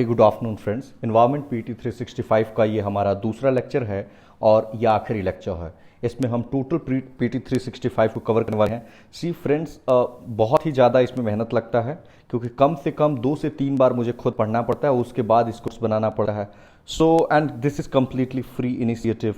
Good afternoon friends. Environment PT 365 का ये हमारा दूसरा लेक्चर है और ये आखिरी लेक्चर है। इसमें हम टोटल पीटी 365 को कवर करने वाले हैं। सी फ्रेंड्स, बहुत ही ज़्यादा इसमें मेहनत लगता है क्योंकि कम से कम 2 से 3 बार मुझे खुद पढ़ना पड़ता है, उसके बाद इसको बनाना पड़ता है। So and this is completely free initiative.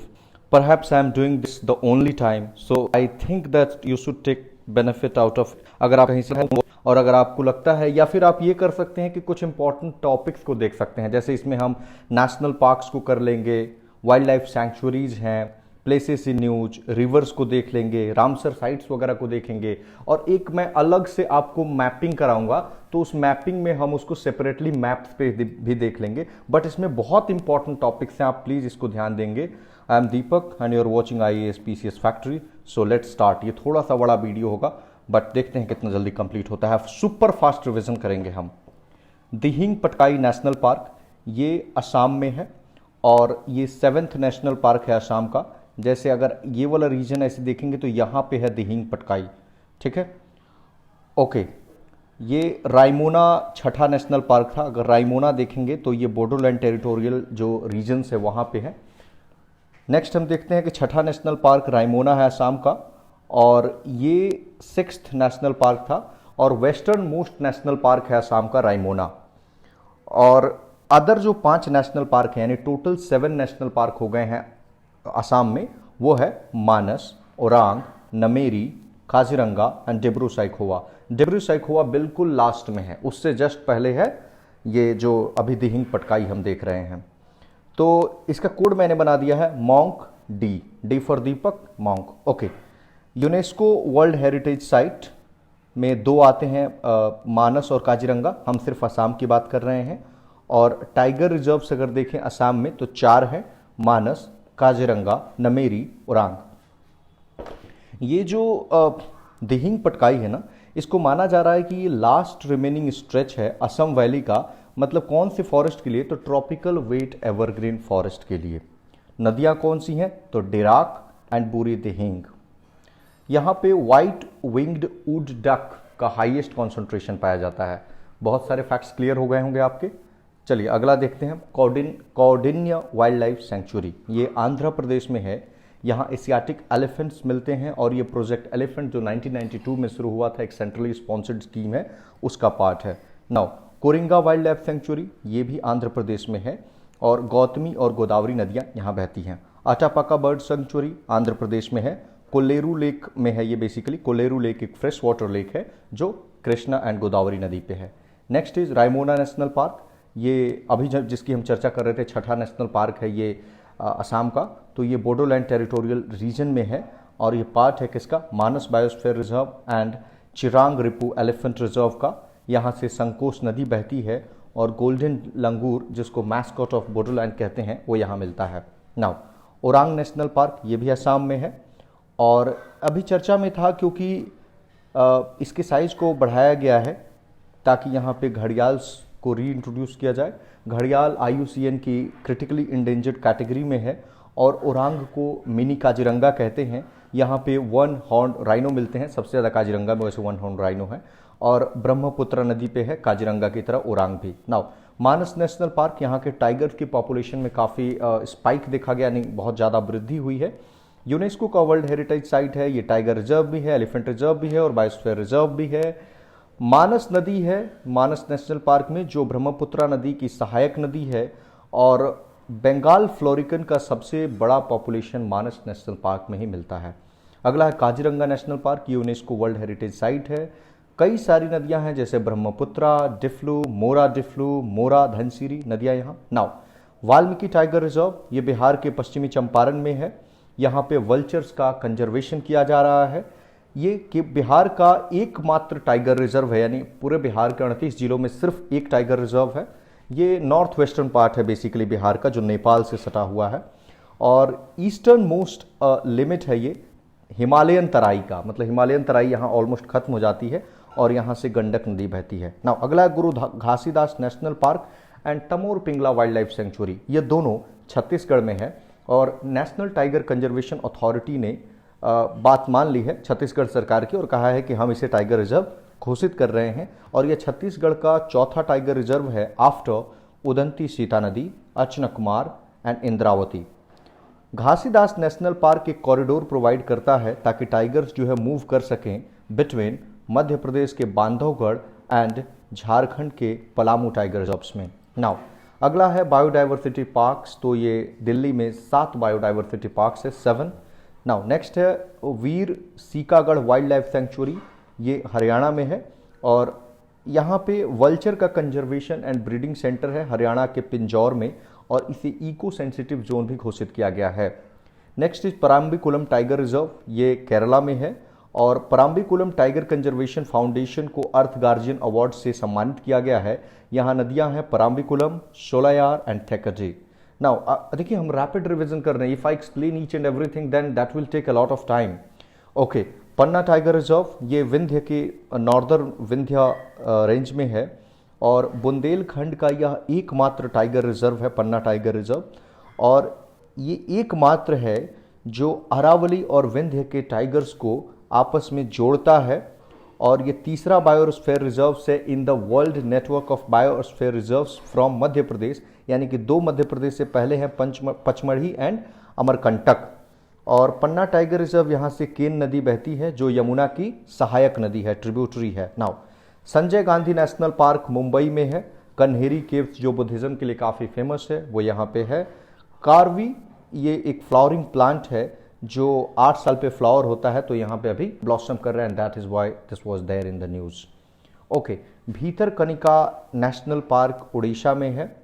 Perhaps I am doing this the only time, so I think that you should take benefit out of. अगर आप कहीं से और अगर आपको लगता है, या फिर आप ये कर सकते हैं कि कुछ इंपॉर्टेंट टॉपिक्स को देख सकते हैं। जैसे इसमें हम नेशनल पार्क्स को कर लेंगे, वाइल्ड लाइफ सैंक्चुरीज हैं, प्लेसेस इन न्यूज, रिवर्स को देख लेंगे, रामसर साइट्स वगैरह को देखेंगे। और एक मैं अलग से आपको मैपिंग कराऊंगा, तो उस मैपिंग में हम उसको सेपरेटली मैप्स पे भी देख लेंगे। बट इसमें बहुत इंपॉर्टेंट टॉपिक्स हैं, आप प्लीज इसको ध्यान देंगे। I am Deepak and you are watching IAS PCS factory. So let's start. ये थोड़ा सा बड़ा वीडियो होगा बट देखते हैं कितना जल्दी कंप्लीट होता है। सुपर फास्ट रिवीजन करेंगे हम। दिहिंग पटकाई नेशनल पार्क ये असम में है और ये 7th नेशनल पार्क है असम का। जैसे अगर ये वाला रीजन ऐसे देखेंगे तो यहाँ पे है दिहिंग पटकाई, ठीक है। ओके, ये रायमोना छठा नेशनल पार्क था। अगर रायमोना देखेंगे तो ये बोडोलैंड टेरिटोरियल जो रीजन्स है वहाँ पे है। नेक्स्ट हम देखते हैं कि छठा नेशनल पार्क रायमोना है असम का, और ये 6th नेशनल पार्क था और वेस्टर्न मोस्ट नेशनल पार्क है असम का रायमोना। और अदर जो 5 नेशनल पार्क हैं, यानी टोटल 7 नेशनल पार्क हो गए हैं असम में, वो है मानस, ओरांग, नमेरी, काजीरंगा एंड डिब्रू साइखोवा। डिब्रू साइखोवा बिल्कुल लास्ट में है, उससे जस्ट पहले है ये जो अभी दिहिंग पटकाई हम देख रहे हैं। तो इसका कोड मैंने बना दिया है monk D for Deepak, monk. Okay, UNESCO world heritage site में 2 आते हैं, मानस और काजीरंगा। हम सिर्फ असम की बात कर रहे हैं। और टाइगर रिजर्व्स अगर देखें असम में तो 4 हैं, मानस, काजीरंगा, नमेरी, ओरांग। ये जो दिहिंग पटकाई है ना, इसको माना जा रहा है कि ये लास्ट रिमेनिंग स्ट्रेच है असम वैली का। मतलब कौन से फॉरेस्ट के लिए? तो ट्रॉपिकल वेट एवरग्रीन फॉरेस्ट के लिए। नदियां कौन सी हैं? तो डेराक एंड बुरी दिहिंग। यहाँ पे व्हाइट विंग्ड वुड डक का हाईएस्ट कॉन्सेंट्रेशन पाया जाता है। बहुत सारे फैक्ट्स क्लियर हो गए होंगे आपके। चलिए अगला देखते हैं, कौंडिन्य वाइल्ड लाइफ सेंचुरी। ये आंध्र प्रदेश में है। यहाँ एशियाटिक एलिफेंट्स मिलते हैं और ये प्रोजेक्ट एलिफेंट जो 1992 में शुरू हुआ था, एक सेंट्रली स्पॉन्सर्ड स्कीम है, उसका पार्ट है। Now Coringa wild life sanctuary, ये भी आंध्र प्रदेश में है और गौतमी और गोदावरी नदियाँ यहाँ बहती हैं। अटापाका बर्ड सेंचुरी आंध्र प्रदेश में है। कोलेरू लेक में है ये। बेसिकली कोलेरू लेक एक फ्रेश वाटर लेक है जो कृष्णा एंड गोदावरी नदी पे है। Next is Raimona national park. ये अभी जब जिसकी हम चर्चा कर रहे थे, छठा नेशनल पार्क है ये असम का। तो ये बोडोलैंड टेरिटोरियल रीजन में है और ये पार्ट है किसका? Manas biosphere reserve and Chirang Ripu elephant reserve का। यहाँ से संकोस नदी बहती है और गोल्डन लंगूर, जिसको मैस्कॉट ऑफ बोडोलैंड कहते हैं, वो यहाँ मिलता है। नाउ ओरांग नेशनल पार्क, ये भी असम में है और अभी चर्चा में था क्योंकि इसके साइज को बढ़ाया गया है ताकि यहाँ पे घड़ियाल को रीइंट्रोड्यूस किया जाए। घड़ियाल IUCN की क्रिटिकली इंडेंजर्ड कैटेगरी में है और ओरांग को मिनी काजीरंगा कहते हैं। यहाँ पे 1 हॉर्न राइनो मिलते हैं, सबसे ज़्यादा काजीरंगा में, वैसे 1 हॉर्न राइनो है। और ब्रह्मपुत्र नदी पे है काजीरंगा की तरह ओरांग भी। नाउ मानस नेशनल पार्क, यहाँ के टाइगर्स की पॉपुलेशन में काफ़ी स्पाइक देखा गया, यानी बहुत ज़्यादा वृद्धि हुई है। यूनेस्को का वर्ल्ड हेरिटेज साइट है। ये टाइगर रिजर्व भी है, एलिफेंट रिजर्व भी है और बायोस्फीयर रिजर्व भी है। मानस नदी है मानस नेशनल पार्क में, जो ब्रह्मपुत्र नदी की सहायक नदी है और बंगाल फ्लोरिकन का सबसे बड़ा पॉपुलेशन मानस नेशनल पार्क में ही मिलता है। अगला है काजीरंगा नेशनल पार्क। ये यूनेस्को वर्ल्ड हेरिटेज साइट है। कई सारी नदियां हैं जैसे ब्रह्मपुत्रा, डिफ्लू, मोरा, धनसिरी नदियां यहाँ। नाउ वाल्मीकि टाइगर रिजर्व, ये बिहार के पश्चिमी चंपारण में है। यहाँ पे वल्चर्स का कंजर्वेशन किया जा रहा है। ये कि बिहार का एकमात्र टाइगर रिजर्व है, यानी पूरे बिहार के 38 जिलों में सिर्फ एक टाइगर रिजर्व है। ये नॉर्थ वेस्टर्न पार्ट है बेसिकली बिहार का, जो नेपाल से सटा हुआ है। और ईस्टर्न मोस्ट लिमिट है ये हिमालयन तराई का। मतलब हिमालयन तराई यहाँ ऑलमोस्ट खत्म हो जाती है और यहाँ से गंडक नदी बहती है। नाउ अगला है Guru Ghasidas national park and Tamor Pingla wildlife sanctuary. ये दोनों छत्तीसगढ़ में है और नेशनल टाइगर कंजर्वेशन अथॉरिटी ने बात मान ली है छत्तीसगढ़ सरकार की और कहा है कि हम इसे टाइगर रिजर्व घोषित कर रहे हैं। और यह छत्तीसगढ़ का चौथा टाइगर रिजर्व है after Udanti Sita Nadi, Achanakmar and Indravati. Ghasidas national park एक कॉरिडोर प्रोवाइड करता है ताकि टाइगर्स जो है मूव कर सकें बिटवीन मध्य प्रदेश के बांधवगढ़ एंड झारखंड के पलामू टाइगर रिजर्व्स में। नाउ अगला है बायोडाइवर्सिटी पार्क्स, तो ये दिल्ली में 7 बायोडाइवर्सिटी पार्क्स है, 7। नाउ नेक्स्ट है वीर सीकागढ़ वाइल्ड लाइफ सेंचुरी, ये हरियाणा में है और यहाँ पे वल्चर का कंजर्वेशन एंड ब्रीडिंग सेंटर है हरियाणा के पिंजौर में और इसे इको सेंसिटिव जोन भी घोषित किया गया है। Next is Parambikulam tiger reserve, ये केरला में है और पराम्बिकुलम टाइगर कंजर्वेशन फाउंडेशन को अर्थ गार्जियन अवार्ड से सम्मानित किया गया है। यहाँ नदियाँ हैं पराम्बिकुलम, शोलायार एंड थेकजे। नाउ देखिए हम रैपिड रिविजन कर रहे हैं, if I explain each and everything then that will take a lot of time. Okay, Panna tiger reserve ये विंध्य के नॉर्दर्न विंध्य रेंज में है और बुंदेलखंड का यह एकमात्र टाइगर रिजर्व है, पन्ना टाइगर रिजर्व, और ये एकमात्र है जो अरावली और विंध्य के टाइगर्स को आपस में जोड़ता है और ये तीसरा बायोस्फीयर रिजर्व से in the world network of biosphere reserves from Madhya Pradesh, यानी कि 2 मध्य प्रदेश से पहले हैं पचमढ़ी एंड अमरकंटक। और पन्ना टाइगर रिजर्व यहाँ से केन नदी बहती है जो यमुना की सहायक नदी है, ट्रिब्यूटरी है। Now Sanjay Gandhi national park Mumbai में है। कन्हेरी केव्स जो बुद्धिज्म के लिए काफ़ी फेमस है वो यहाँ पे है। कारवी ये एक फ्लावरिंग प्लांट है जो 8 साल पे फ्लावर होता है, तो यहाँ पे अभी ब्लॉसम कर रहे हैं, that is why this was there in the news. Okay, Bhitarkanika national park Orissa में है।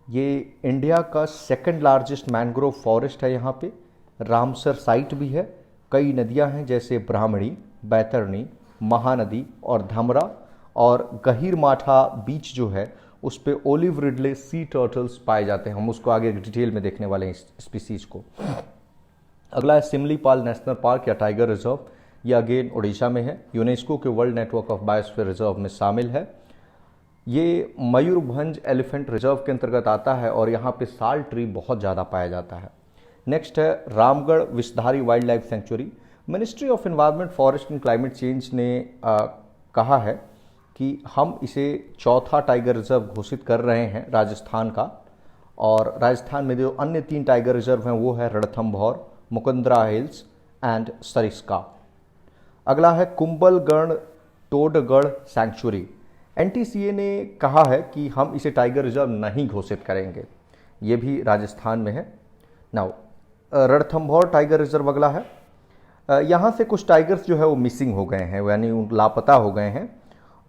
ये इंडिया का 2nd लार्जेस्ट मैंग्रोव फॉरेस्ट है। यहाँ पे रामसर साइट भी है। कई नदियाँ हैं जैसे ब्राह्मणी, बैतरणी, महानदी और धमरा, और गहीर माठा बीच जो है उस पे ओलिव रिडले सी टर्टल्स पाए जाते हैं। हम उसको आगे डिटेल में देखने वाले हैं इस स्पीसीज को। अगला है सिमलीपाल नेशनल पार्क या टाइगर रिजर्व, ये अगेन उड़ीसा में है, यूनेस्को के world network of biosphere reserve में शामिल है। ये मयूरभंज एलिफेंट रिजर्व के अंतर्गत आता है और यहाँ पे साल ट्री बहुत ज़्यादा पाया जाता है। नेक्स्ट है Ramgarh Vishdhari wild life sanctuary. Ministry of environment, forest and climate change ने कहा है कि हम इसे 4था टाइगर रिजर्व घोषित कर रहे हैं राजस्थान का, और राजस्थान में जो अन्य 3 टाइगर रिजर्व हैं वो है रणथंभौर, मुकुंदरा हिल्स एंड सरिस्का। अगला है कुंभलगढ़ टोडगढ़ सैंक्चुरी। एनटीसीए ने कहा है कि हम इसे टाइगर रिजर्व नहीं घोषित करेंगे, ये भी राजस्थान में है। नाउ रणथंभौर टाइगर रिजर्व अगला है। यहाँ से कुछ टाइगर्स जो है वो मिसिंग हो गए हैं, यानी लापता हो गए हैं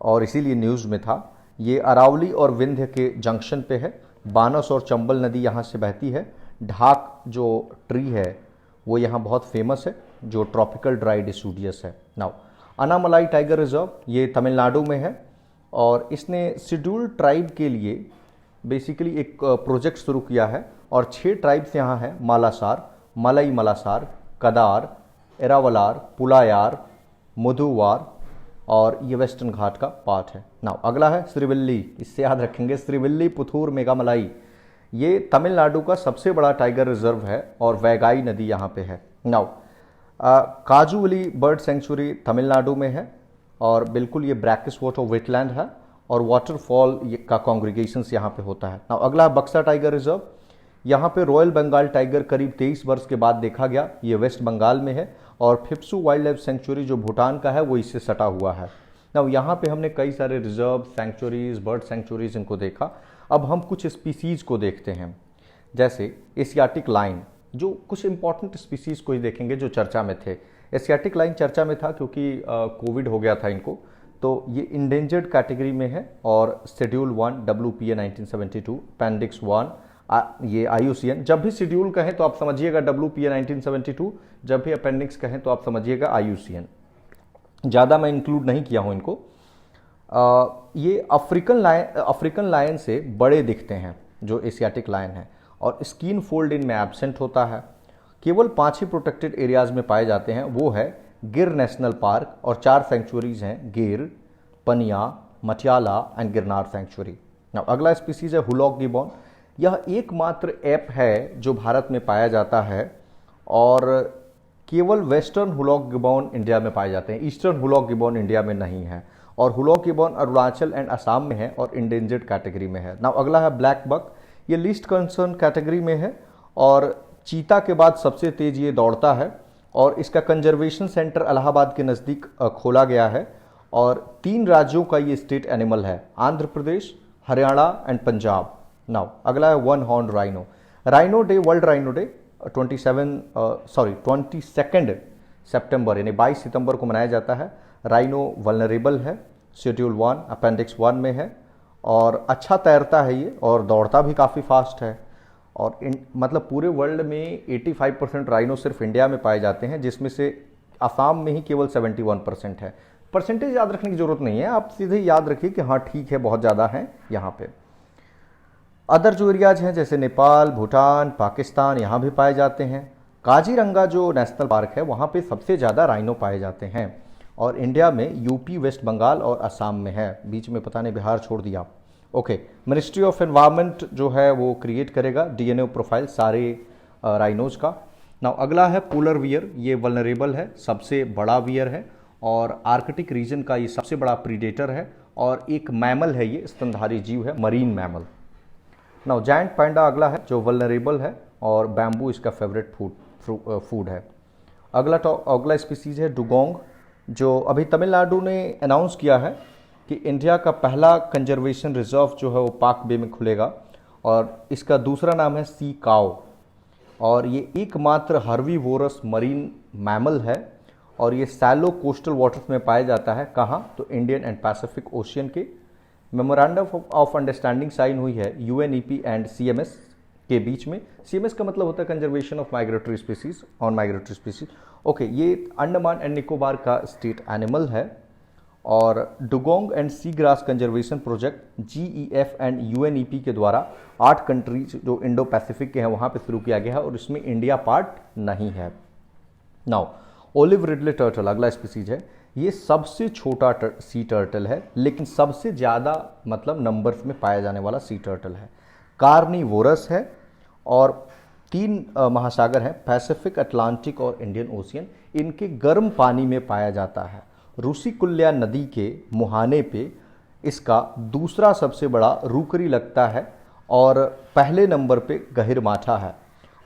और इसीलिए न्यूज़ में था। ये अरावली और विंध्य के जंक्शन पे है। बानस और चंबल नदी यहाँ से बहती है। ढाक जो ट्री है वो यहाँ बहुत फेमस है जो ट्रॉपिकल ड्राई डिसूडियस है। नाउ अनामलाई टाइगर रिजर्व ये तमिलनाडु में है और इसने शेड्यूल्ड ट्राइब के लिए बेसिकली एक प्रोजेक्ट शुरू किया है और 6 ट्राइब्स यहाँ हैं, मालासार, मलई मलासार, कदार, एरावलार, पुलायार, मुधुवार, और ये वेस्टर्न घाट का पार्ट है। नाउ अगला है श्रीविल्ली, इससे याद रखेंगे श्रीविल्ली पुथूर मेघामलाई, ये तमिलनाडु का सबसे बड़ा टाइगर रिजर्व है और वैगाई नदी यहाँ पे है। नाउ काजुवली बर्ड सेंचुरी तमिलनाडु में है और बिल्कुल ये ब्रैकिस वाटर वेटलैंड है और वाटरफॉल का कॉन्ग्रीगेशंस यहाँ पे होता है। नाउ अगला बक्सा टाइगर रिजर्व, यहाँ पे रॉयल बंगाल टाइगर करीब 23 वर्ष के बाद देखा गया, ये वेस्ट बंगाल में है। और फिप्सू वाइल्ड लाइफ सेंचुरी जो भूटान का है वो इससे सटा हुआ है। नाउ यहाँ पे हमने कई सारे रिजर्व, सेंचुरीज, बर्ड सेंचुरीज इनको देखा। अब हम कुछ स्पीसीज को देखते हैं, जैसे एशियाटिक लाइन, जो कुछ इंपॉर्टेंट स्पीसीज को ही देखेंगे जो चर्चा में थे। एशियाटिक लाइन चर्चा में था क्योंकि कोविड हो गया था इनको, तो ये इंडेंजर्ड कैटेगरी में है और शेड्यूल 1 WPA 1972, अपेंडिक्स 1 ये IUCN। जब भी शेड्यूल कहें तो आप समझिएगा WPA 1972, जब भी अपेंडिक्स कहें तो आप समझिएगा IUCN। ज़्यादा मैं इंक्लूड नहीं किया हूँ इनको। ये अफ्रीकन लायन से बड़े दिखते हैं जो एशियाटिक लायन है और स्किन फोल्ड इनमें एब्सेंट होता है। केवल 5 ही प्रोटेक्टेड एरियाज में पाए जाते हैं, वो है गिर नेशनल पार्क और 4 सेंचुरीज हैं, गिर, पनिया, मटियाला एंड गिरनार सेंचुरी। अगला स्पीसीज है हुलॉक गिबॉन। यह एकमात्र ऐप है जो भारत में पाया जाता है और केवल वेस्टर्न हुलॉक गिबॉन इंडिया में पाए जाते हैं, ईस्टर्न हुलॉक गिबॉन इंडिया में नहीं है। और हुलॉन्ग गिबॉन अरुणाचल एंड असम में है और इंडेंजर्ड कैटेगरी में है। नाउ अगला है ब्लैक बक, ये लीस्ट कंसर्न कैटेगरी में है और चीता के बाद सबसे तेज ये दौड़ता है और इसका कंजर्वेशन सेंटर इलाहाबाद के नज़दीक खोला गया है और 3 राज्यों का ये स्टेट एनिमल है, आंध्र प्रदेश, हरियाणा एंड पंजाब। नाउ अगला है one horn rhino. Rhino day, world rhino day 22 सितंबर यानी 22 सितंबर को मनाया जाता है। राइनो वल्नरेबल है, शेड्यूल 1 अपेंडिक्स 1 में है और अच्छा तैरता है ये और दौड़ता भी काफ़ी फास्ट है और मतलब पूरे वर्ल्ड में 85% राइनो सिर्फ इंडिया में पाए जाते हैं, जिसमें से असम में ही केवल 71% है। परसेंटेज याद रखने की जरूरत नहीं है, आप सीधे याद रखिए कि हाँ ठीक है, बहुत ज़्यादा हैं यहाँ पे। अदर जो एरियाज हैं जैसे नेपाल, भूटान, पाकिस्तान, यहाँ भी पाए जाते हैं। काजीरंगा जो नेशनल पार्क है वहाँ पे सबसे ज़्यादा राइनो पाए जाते हैं और इंडिया में यूपी, वेस्ट बंगाल और असम में है, बीच में पता नहीं बिहार छोड़ दिया। ओके, मिनिस्ट्री ऑफ एनवायरनमेंट जो है वो क्रिएट करेगा डीएनए प्रोफाइल सारे राइनोज का। नाउ अगला है पोलर वियर, ये वल्नरेबल है, सबसे बड़ा वियर है और आर्कटिक रीजन का ये सबसे बड़ा प्रीडेटर है और एक मैमल है, ये स्तनधारी जीव है, मरीन मैमल। नाउ जायंट पैंडा अगला है जो वल्नरेबल है और बैम्बू इसका फेवरेट फूड है। अगला स्पीसीज है डुगोंग, जो अभी तमिलनाडु ने अनाउंस किया है कि इंडिया का पहला कंजर्वेशन रिजर्व जो है वो पाक बे में खुलेगा और इसका दूसरा नाम है सी काओ और ये एकमात्र हर्बीवोरस मरीन मैमल है और ये सैलो कोस्टल वाटर्स में पाया जाता है। कहाँ? तो इंडियन एंड पैसिफिक ओशियन के। मेमोरेंडम ऑफ अंडरस्टैंडिंग साइन हुई है यूएनईपी एंड सीएमएस के बीच में। सीएमएस का मतलब होता है conservation of migratory species, on migratory species. Okay, ये अंडमान एंड निकोबार का स्टेट एनिमल है और dugong and sea grass conservation project GEF and UNEP के द्वारा 8 कंट्रीज जो इंडो पैसिफिक के हैं वहाँ पे शुरू किया गया है और इसमें इंडिया पार्ट नहीं है। नाउ ओलिव रिडले टर्टल अगला स्पीसीज है, ये सबसे छोटा सी टर्टल है लेकिन सबसे ज़्यादा मतलब नंबर्स में पाया जाने वाला सी टर्टल है। कार्निवोरस है और 3 महासागर हैं, पैसिफिक, अटलांटिक और इंडियन ओशियन। इनके गर्म पानी में पाया जाता है। रुशिकुल्या नदी के मुहाने पे इसका दूसरा सबसे बड़ा रूकरी लगता है और पहले नंबर पे गहिरमाथा है।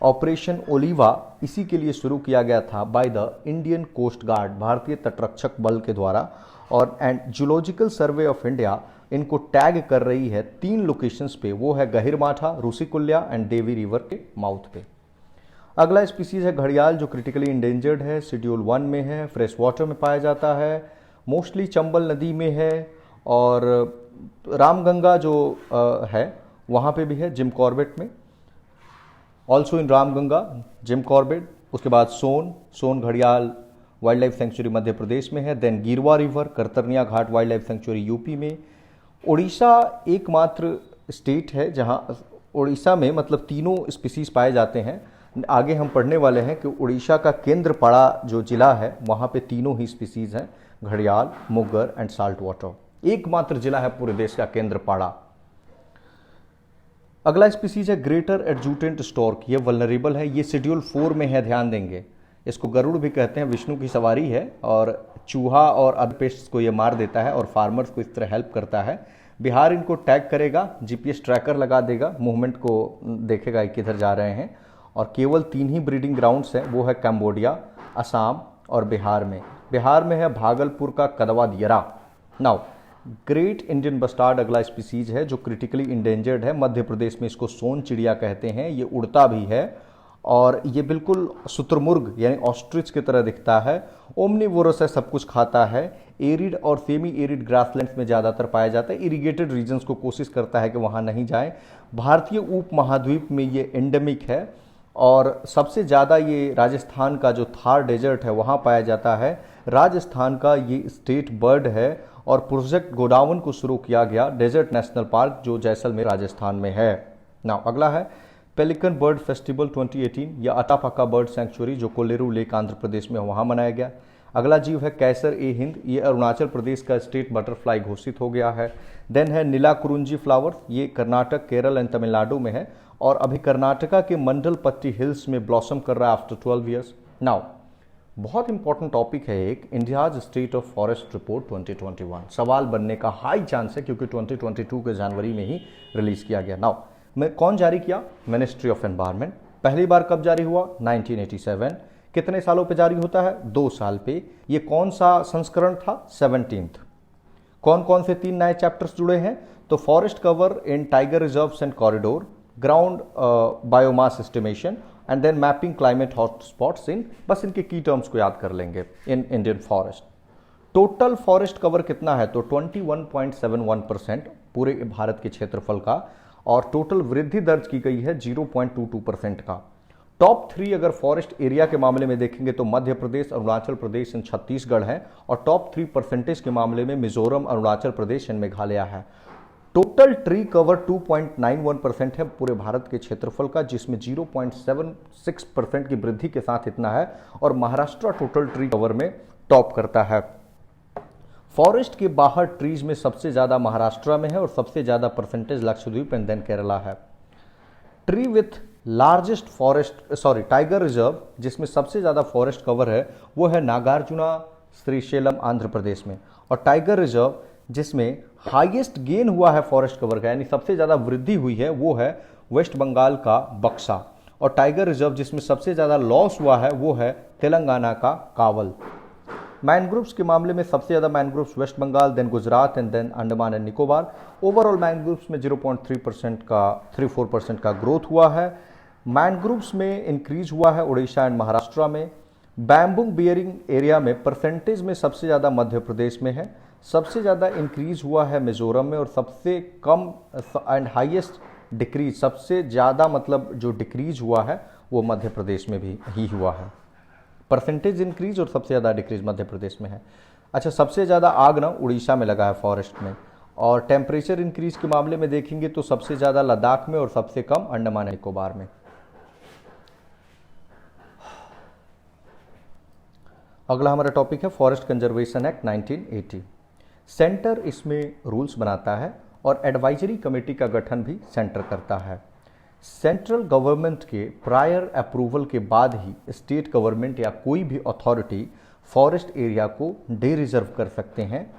ऑपरेशन ओलिवा इसी के लिए शुरू किया गया था by the Indian coast guard, भारतीय तटरक्षक बल के द्वारा और and zoological survey of India इनको टैग कर रही है 3 लोकेशंस पे, वो है गहिरमाथा, रुशिकुल्या एंड देवी रिवर के माउथ पे। अगला स्पीसीज है घड़ियाल जो क्रिटिकली इंडेंजर्ड है, शेड्यूल 1 में है, फ्रेश वाटर में पाया जाता है, मोस्टली चंबल नदी में है और रामगंगा जो है वहाँ पे भी है, जिम कॉर्बेट में, also in Ramganga, Jim Corbett. उसके बाद सोन घड़ियाल wild life sanctuary Madhya Pradesh में है। देन गिरवा रिवर, करतरनिया घाट वाइल्ड लाइफ सेंचुरी यूपी में। उड़ीसा एकमात्र स्टेट है जहाँ उड़ीसा में मतलब तीनों स्पीसीज पाए जाते हैं। आगे हम पढ़ने वाले हैं कि उड़ीसा का केंद्रपाड़ा जो जिला है वहाँ पे तीनों ही स्पीसीज हैं, घड़ियाल, मुगर एंड साल्ट वाटर। एकमात्र जिला है पूरे देश का केंद्रपाड़ा। अगला स्पीसीज है ग्रेटर एडजुटेंट स्टॉर्क, ये वल्नरेबल है, ये शेड्यूल 4 में है, ध्यान देंगे। इसको गरुड़ भी कहते हैं, विष्णु की सवारी है और चूहा और अदर पेस्ट्स को ये मार देता है और फार्मर्स को इस तरह हेल्प करता है। बिहार इनको टैग करेगा, जीपीएस ट्रैकर लगा देगा, मूवमेंट को देखेगा किधर जा रहे हैं और केवल 3 ही ब्रीडिंग ग्राउंड्स हैं, वो है कैम्बोडिया, असम और बिहार में। बिहार में है भागलपुर का Kadwa Diyara. Now great Indian bustard अगला स्पीसीज है जो क्रिटिकली इंडेंजर्ड है। मध्य प्रदेश में इसको सोन चिड़िया कहते हैं, ये उड़ता भी है और ये बिल्कुल शुतुरमुर्ग यानी ऑस्ट्रिच की तरह दिखता है। ओमनिवोरस है, सब कुछ खाता है। एरिड और सेमी एरिड ग्रासलैंड्स में ज़्यादातर पाया जाता है। इरिगेटेड रीजन्स को कोशिश करता है कि वहाँ नहीं जाए। भारतीय उप महाद्वीप में ये एंडेमिक है और सबसे ज़्यादा ये राजस्थान का जो थार डेजर्ट है वहाँ पाया जाता है। राजस्थान का ये स्टेट बर्ड है और प्रोजेक्ट गोडावन को शुरू किया गया डेजर्ट नेशनल पार्क जो जैसलमेर राजस्थान में है। नाउ अगला है पेलिकन बर्ड फेस्टिवल 2018 या अटापाका बर्ड सेंचुरी जो कोलेरू लेक आंध्र प्रदेश में वहाँ मनाया गया। अगला जीव है कैसर ए हिंद, ये अरुणाचल प्रदेश का स्टेट बटरफ्लाई घोषित हो गया है। देन है नीलाकुरुंजी फ्लावर्स, ये कर्नाटक, केरल एंड तमिलनाडु में है और अभी कर्नाटका के मंडलपट्टी हिल्स में ब्लॉसम कर रहा है आफ्टर 12 ईयर्स। नाउ बहुत इंपॉर्टेंट टॉपिक है एक, India's state of forest report 2021। सवाल बनने का हाई चांस है क्योंकि 2022 के जनवरी में ही रिलीज किया गया। नाउ मैं कौन जारी किया? Ministry of environment. पहली बार कब जारी हुआ? 1987। कितने सालों पे जारी होता है? 2 साल पे। ये कौन सा संस्करण था? 17th। कौन कौन से 3 नए चैप्टर्स जुड़े हैं? तो forest cover in tiger reserves and corridor, ground biomass estimation and then mapping climate hotspots in, बस इनके की टर्म्स को याद कर लेंगे, in Indian forest. Total forest cover कितना है? तो 21.71% पूरे भारत के क्षेत्रफल का, और टोटल वृद्धि दर्ज की गई है 0.22% का। टॉप 3 अगर फॉरेस्ट एरिया के मामले में देखेंगे तो मध्य प्रदेश, अरुणाचल प्रदेश एंड छत्तीसगढ़ है, और टॉप 3 परसेंटेज के मामले में मिजोरम, अरुणाचल प्रदेश एंड मेघालय है। टोटल ट्री कवर 2.91% है पूरे भारत के क्षेत्रफल का, जिसमें 0.76% की वृद्धि के साथ इतना है, और महाराष्ट्र टोटल ट्री कवर में टॉप करता है। फॉरेस्ट के बाहर ट्रीज में सबसे ज्यादा महाराष्ट्र में है और सबसे ज्यादा percentage Lakshadweep and then Kerala है। Tree with largest forest tiger reserve, जिसमें सबसे ज्यादा फॉरेस्ट कवर है, वो है नागार्जुना श्रीशैलम आंध्र प्रदेश में। और टाइगर रिजर्व जिसमें हाईएस्ट गेन हुआ है फॉरेस्ट कवर का, यानी सबसे ज्यादा वृद्धि हुई है, वो है वेस्ट बंगाल का बक्सा। और टाइगर रिजर्व जिसमें सबसे ज्यादा लॉस हुआ है, वो है तेलंगाना का कावल। मैनग्रोव्स के मामले में सबसे ज्यादा mangroves West Bengal, then Gujarat and then Andaman and Nicobar. Overall mangroves में 0.34% का ग्रोथ हुआ है। मैनग्रोव्स में इंक्रीज हुआ है उड़ीसा एंड महाराष्ट्र में। बैम्बू बियरिंग एरिया में परसेंटेज में सबसे ज्यादा मध्य प्रदेश में है, सबसे ज्यादा इंक्रीज हुआ है मिजोरम में, और सबसे कम एंड हाईएस्ट डिक्रीज, सबसे ज्यादा मतलब जो डिक्रीज हुआ है वो मध्य प्रदेश में भी ही हुआ है। परसेंटेज इंक्रीज और सबसे ज्यादा डिक्रीज मध्य प्रदेश में है। अच्छा, सबसे ज्यादा आग ना उड़ीसा में लगा है फॉरेस्ट में। और टेम्परेचर इंक्रीज के मामले में देखेंगे तो सबसे ज्यादा लद्दाख में और सबसे कम अंडमान निकोबार में। अगला हमारा टॉपिक है फॉरेस्ट कंजर्वेशन एक्ट 1980। सेंटर इसमें रूल्स बनाता है और एडवाइजरी कमेटी का गठन भी सेंटर करता है। सेंट्रल गवर्नमेंट के प्रायर अप्रूवल के बाद ही स्टेट गवर्नमेंट या कोई भी अथॉरिटी फॉरेस्ट एरिया को डे रिजर्व कर सकते हैं,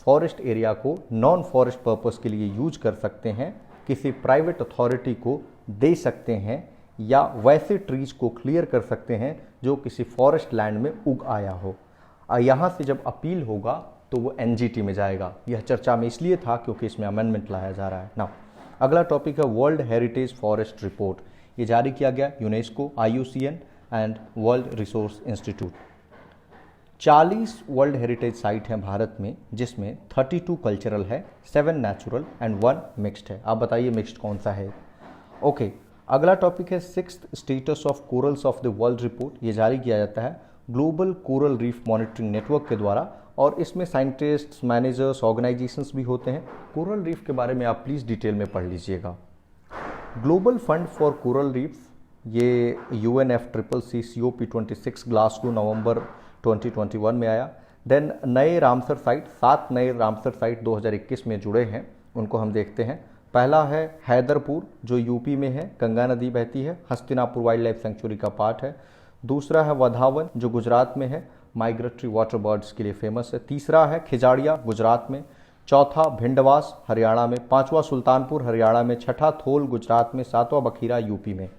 फॉरेस्ट एरिया को नॉन फॉरेस्ट पर्पस के लिए यूज कर सकते हैं, किसी प्राइवेट अथॉरिटी को दे सकते हैं, या वैसे ट्रीज को क्लियर कर सकते हैं जो किसी फॉरेस्ट लैंड में उग आया हो। यहाँ से जब अपील होगा तो वो एनजीटी में जाएगा। यह चर्चा में इसलिए था क्योंकि इसमें अमेंडमेंट लाया जा रहा है ना। अगला टॉपिक है वर्ल्ड हेरिटेज फॉरेस्ट रिपोर्ट। ये जारी किया गया UNESCO, IUCN and world resource institute. 40 world heritage site हैं भारत में, जिसमें 32 कल्चरल है, 7 नेचुरल एंड 1 मिक्स्ड है। आप बताइए मिक्स्ड कौन सा है? ओके, अगला टॉपिक है 6th status of corals of the world report. ये जारी किया जाता है global coral reef monitoring network के द्वारा, और इसमें साइंटिस्ट्स, मैनेजर्स, ऑर्गेनाइजेशंस भी होते हैं। कोरल रीफ के बारे में आप प्लीज़ डिटेल में पढ़ लीजिएगा। Global fund for coral reef, ये UNFCCC COP26 ग्लासगो नवंबर 2021 में आया। देन नए रामसर साइट, 7 नए रामसर साइट 2021 में जुड़े हैं, उनको हम देखते हैं। पहला है हैदरपुर जो यूपी में है, गंगा नदी बहती है, हस्तिनापुर वाइल्ड लाइफ सेंचुरी का पार्ट है। दूसरा है वधावन जो गुजरात में है, माइग्रेटरी वाटर बर्ड्स के लिए फेमस है। तीसरा है खिजाड़िया गुजरात में। चौथा भिंडवास हरियाणा में। पांचवा सुल्तानपुर हरियाणा में। छठा थोल गुजरात में। सातवां बखीरा यूपी में।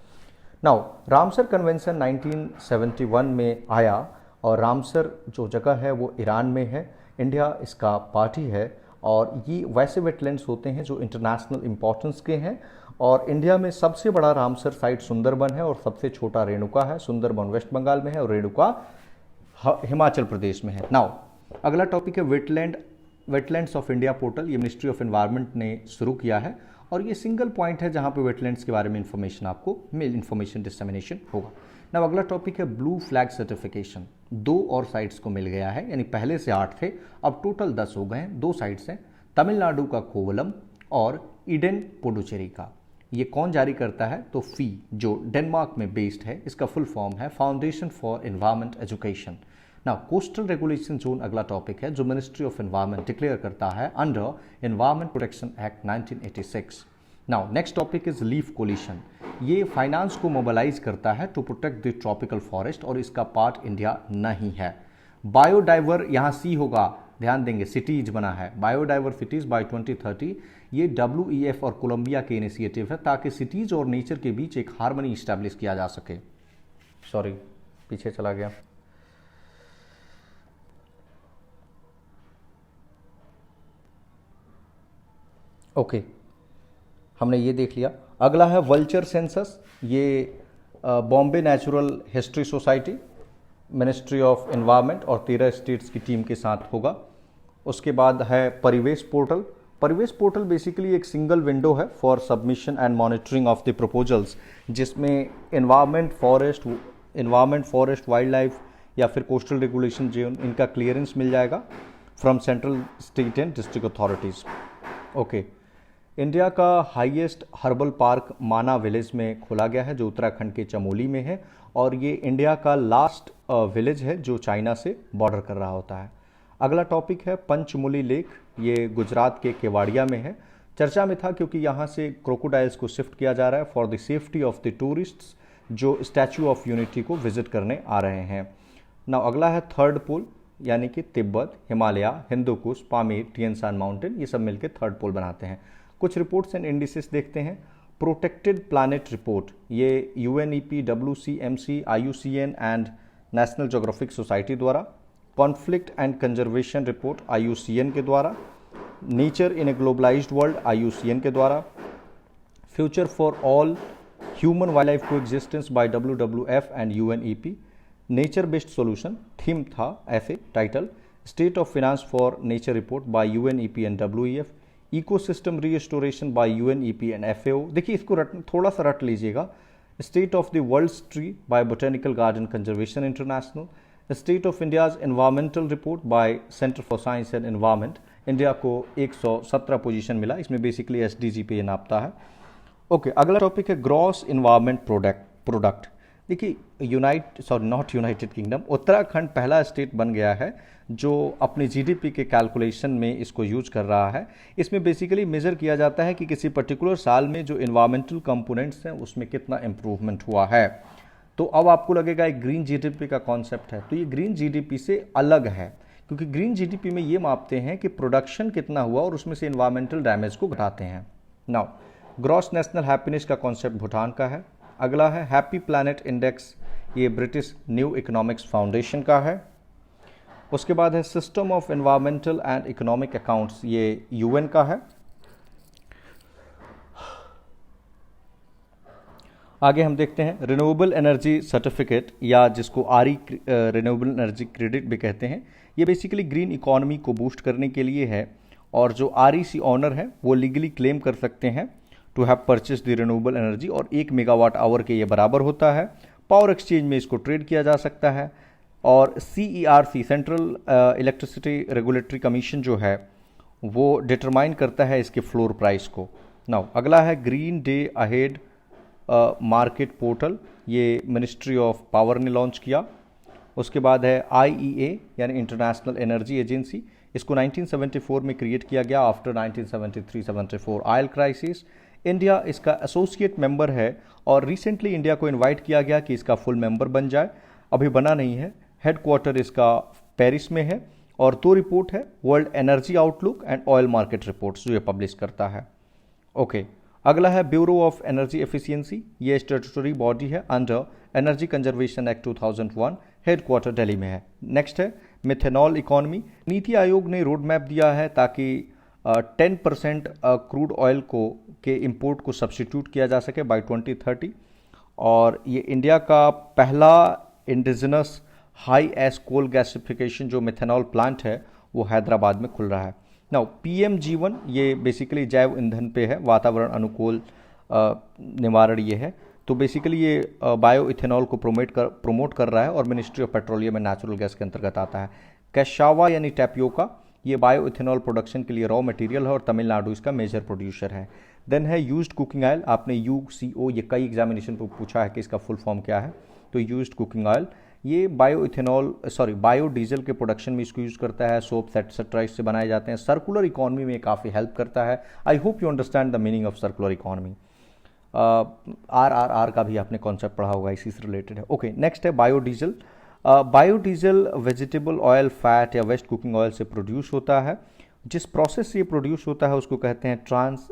नाउ रामसर कन्वेंशन 1971 में आया, और रामसर जो जगह है वो ईरान में है। इंडिया इसका पार्टी है, और ये वैसे वेटलैंड्स होते हैं जो इंटरनेशनल इंपॉर्टेंस के हैं। और इंडिया में सबसे बड़ा रामसर साइट सुंदरबन है, और सबसे छोटा रेणुका है। सुंदरबन वेस्ट बंगाल में है और रेणुका हिमाचल प्रदेश में है। नाउ अगला टॉपिक है वेटलैंड्स ऑफ इंडिया पोर्टल। ये मिनिस्ट्री ऑफ एनवायरनमेंट ने शुरू किया है, और ये सिंगल पॉइंट है जहां पे वेटलैंड्स के बारे में इंफॉर्मेशन आपको इंफॉर्मेशन डिसमिनेशन होगा। नाउ अगला टॉपिक है ब्लू फ्लैग सर्टिफिकेशन। 2 और साइट्स को मिल गया है, यानी पहले से 8 थे, अब टोटल 10 हो गए हैं। 2 साइट्स हैं, तमिलनाडु का कोवलम और ईडन पुडुचेरी का। ये कौन जारी करता है? तो फी जो डेनमार्क में बेस्ड है, इसका फुल फॉर्म है foundation for environment education. Now coastal regulation zone अगला टॉपिक है जो मिनिस्ट्री ऑफ एनवायरमेंट डिक्लेयर करता है under environment protection act 1986। Now next topic is LEAF coalition. ये फाइनेंस को मोबिलाइज करता है to protect the tropical forest और इसका पार्ट इंडिया नहीं है। बायोडाइवर यहाँ सी होगा, ध्यान देंगे, सिटीज बना है, बायोडाइवर सिटीज बाय 2030। ये WEF और कोलंबिया के इनिशिएटिव है ताकि सिटीज और नेचर के बीच एक हार्मनी इस्टेब्लिश किया जा सके। सॉरी, पीछे चला गया। ओके, हमने ये देख लिया। अगला है वल्चर सेंसस। ये Bombay natural history society, ministry of environment और 13 स्टेट्स की टीम के साथ होगा। उसके बाद है परिवेश पोर्टल। परिवेश पोर्टल बेसिकली एक सिंगल विंडो है for submission and monitoring of the proposals, जिसमें एनवायरनमेंट, फॉरेस्ट, वाइल्ड लाइफ या फिर कोस्टल रेगुलेशन जो इनका क्लियरेंस मिल जाएगा from central, state and district authorities. Okay, India का हाईएस्ट हर्बल पार्क माना विलेज में खोला गया है जो उत्तराखंड के चमोली में है, और ये इंडिया का लास्ट विलेज है जो चाइना से बॉर्डर कर रहा होता है। अगला टॉपिक है पंचमुली लेक। ये गुजरात के केवाड़िया में है। चर्चा में था क्योंकि यहाँ से क्रोकोडाइल्स को शिफ्ट किया जा रहा है for the safety of the tourists जो स्टैचू ऑफ यूनिटी को विजिट करने आ रहे हैं। ना अगला है थर्ड पोल, यानी कि तिब्बत, हिमालय, हिंदू कुश, पामीर, टियनसान माउंटेन, ये सब मिलकर थर्ड पोल बनाते हैं। कुछ रिपोर्ट्स एंड इंडिसेस देखते हैं। प्रोटेक्टेड प्लैनेट रिपोर्ट, ये UNEP, WCMC, IUCN and National Geographic Society द्वारा। Conflict and conservation report IUCN के द्वारा। Nature in a globalized world IUCN के द्वारा। Future for all human wildlife coexistence by WWF and UNEP। Nature based solution theme था ऐसे title. State of finance for nature report by UNEP and WEF। Ecosystem restoration by UNEP and FAO। देखिए इसको थोड़ा सा रट लीजिएगा। State of the world's tree by botanical garden conservation international. State of India's environmental report by centre for science and environment. India को 117 position मिला। इसमें basically SDG पे नापता है। ओके, अगला टॉपिक है ग्रॉस इन्वायरमेंट प्रोडक्ट। देखिए नॉट यूनाइटेड किंगडम, उत्तराखंड पहला state बन गया है जो अपनी GDP के कैलकुलेशन में इसको यूज कर रहा है। इसमें बेसिकली मेजर किया जाता है कि किसी पर्टिकुलर साल में जो इन्वायरमेंटल कंपोनेंट्स हैं उसमें कितना इंप्रूवमेंट हुआ है। तो अब आपको लगेगा एक ग्रीन GDP का कॉन्सेप्ट है, तो ये ग्रीन GDP से अलग है क्योंकि ग्रीन GDP में ये मापते हैं कि प्रोडक्शन कितना हुआ और उसमें से इन्वायरमेंटल डैमेज को घटाते हैं। नाउ ग्रॉस नेशनल हैप्पीनेस का कॉन्सेप्ट भूटान का है। अगला है हैप्पी प्लैनेट इंडेक्स, ये ब्रिटिश न्यू इकोनॉमिक्स फाउंडेशन का है। उसके बाद है system of environmental and economic accounts, ये UN का है। आगे हम देखते हैं रिन्यूएबल एनर्जी सर्टिफिकेट या जिसको RE रिन्यूएबल एनर्जी क्रेडिट भी कहते हैं। ये बेसिकली ग्रीन इकोनॉमी को बूस्ट करने के लिए है और जो REC ऑनर है वो लीगली क्लेम कर सकते हैं to have purchase the renewable energy और 1 मेगावाट आवर के ये बराबर होता है। पावर एक्सचेंज में इसको ट्रेड किया जा सकता है। और CERC central electricity regulatory commission जो है वो डिटरमाइन करता है इसके फ्लोर प्राइस को। नाउ अगला है green day ahead market portal, ये मिनिस्ट्री ऑफ पावर ने लॉन्च किया। उसके बाद है IEA यानी इंटरनेशनल एनर्जी एजेंसी, इसको 1974 में क्रिएट किया गया आफ्टर 1973-74 ऑयल क्राइसिस। इंडिया इसका एसोसिएट मेंबर है और रिसेंटली इंडिया को इनवाइट किया गया कि इसका फुल मेंबर बन जाए, अभी बना नहीं है। हेडक्वार्टर इसका पेरिस में है और 2 रिपोर्ट है, world energy outlook and oil market reports जो ये पब्लिश करता है। ओके, अगला है ब्यूरो ऑफ एनर्जी एफिशिएंसी, ये स्टैट्यूटरी बॉडी है under energy conservation act 2001, headquarter Delhi में है। नेक्स्ट है मिथेनॉल इकोनॉमी, नीति आयोग ने रोड मैप दिया है ताकि 10% क्रूड ऑयल के इंपोर्ट को सब्सटीट्यूट किया जा सके बाय 2030। और ये इंडिया का पहला indigenous high ash coal gasification जो मिथेनॉल प्लांट है वो हैदराबाद में खुल रहा है। नाउ PMG1 ये बेसिकली जैव ईंधन पे है, वातावरण अनुकूल निवारण ये है। तो बेसिकली ये बायो इथेनॉल को प्रमोट कर रहा है और ministry of petroleum and natural gas के अंतर्गत आता है। कैशावा यानी टैपियोका, ये बायो इथेनॉल प्रोडक्शन के लिए रॉ मटेरियल है और तमिलनाडु इसका मेजर प्रोड्यूसर है। देन है यूज्ड कुकिंग ऑयल, आपने UCO ये कई एग्जामिनेशन पर पूछा है कि इसका फुल फॉर्म क्या है, तो यूज्ड कुकिंग ऑयल ये बायोडीजल के प्रोडक्शन में इसको यूज़ करता है, सोप्स एटसेट्रा इससे बनाए जाते हैं। सर्कुलर इकोनॉमी में काफ़ी हेल्प करता है। I hope you understand the meaning of circular economy. RRR का भी आपने कॉन्सेप्ट पढ़ा होगा, इसी से रिलेटेड है। ओके, नेक्स्ट है biodiesel. Biodiesel vegetable oil, fat या वेस्ट कुकिंग ऑयल से प्रोड्यूस होता है। जिस प्रोसेस से ये प्रोड्यूस होता है उसको कहते हैं ट्रांस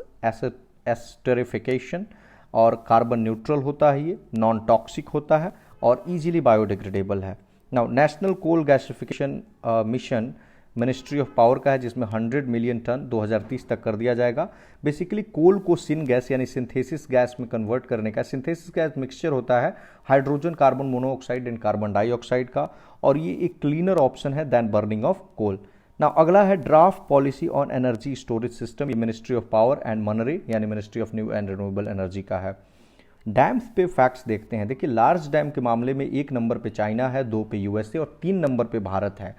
एस्टरिफिकेशन, और कार्बन न्यूट्रल होता है, ये नॉन टॉक्सिक होता है और इजीली बायोडिग्रेडेबल है। Now national coal gasification mission ministry of power का है, जिसमें 100 मिलियन टन 2030 तक कर दिया जाएगा। बेसिकली कोल को सिन गैस यानी सिंथेसिस गैस में कन्वर्ट करने का। सिंथेसिस गैस मिक्सचर होता है hydrogen, carbon monoxide and carbon dioxide का, और ये एक क्लीनर ऑप्शन है देन बर्निंग ऑफ कोल। ना अगला है draft policy on energy storage system, ये मिनिस्ट्री ऑफ पावर एंड मनरे यानी ministry of new and renewable energy का है। डैम्स पे फैक्ट्स देखते हैं। देखिए, लार्ज डैम के मामले में 1 नंबर पे चाइना है, 2 पे यूएसए और 3 नंबर पे भारत है।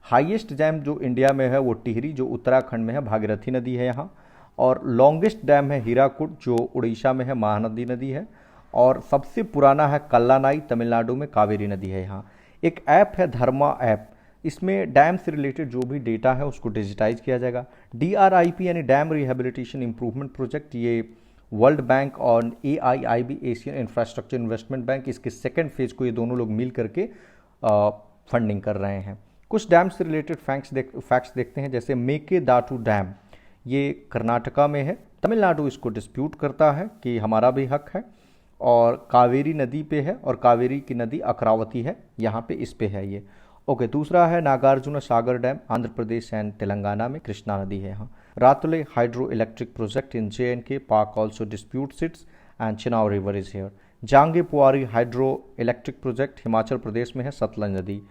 हाईएस्ट डैम जो इंडिया में है वो टिहरी, जो उत्तराखंड में है, भागीरथी नदी है यहाँ। और लॉन्गेस्ट डैम है हीराकुड, जो उड़ीसा में है, महानदी नदी है। और सबसे पुराना है कल्लानाई, तमिलनाडु में, कावेरी नदी है यहाँ। एक ऐप है धर्मा ऐप, इसमें डैम से रिलेटेड जो भी डेटा है उसको डिजिटाइज किया जाएगा। DRIP यानी डैम रिहेबिलिटेशन इंप्रूवमेंट प्रोजेक्ट, ये वर्ल्ड बैंक और AIIB Asian infrastructure investment bank, इसके सेकेंड फेज को ये दोनों लोग मिल करके फंडिंग कर रहे हैं। कुछ डैम से रिलेटेड फैक्ट्स देखते हैं, जैसे मेकेदाटू डैम, ये कर्नाटका में है, तमिलनाडु इसको डिस्प्यूट करता है कि हमारा भी हक है, और कावेरी नदी पे है, और कावेरी की नदी अक्रावती है, यहाँ पे इस पे है ये। ओके, दूसरा है नागार्जुन सागर डैम, आंध्र प्रदेश एंड तेलंगाना में, कृष्णा नदी है यहाँ। Ratle hydro electric project in JNK, Pak also dispute sits and Chenab river is here. Jangi Powari hydro electric project Himachal Pradesh में है, सतलज नदी।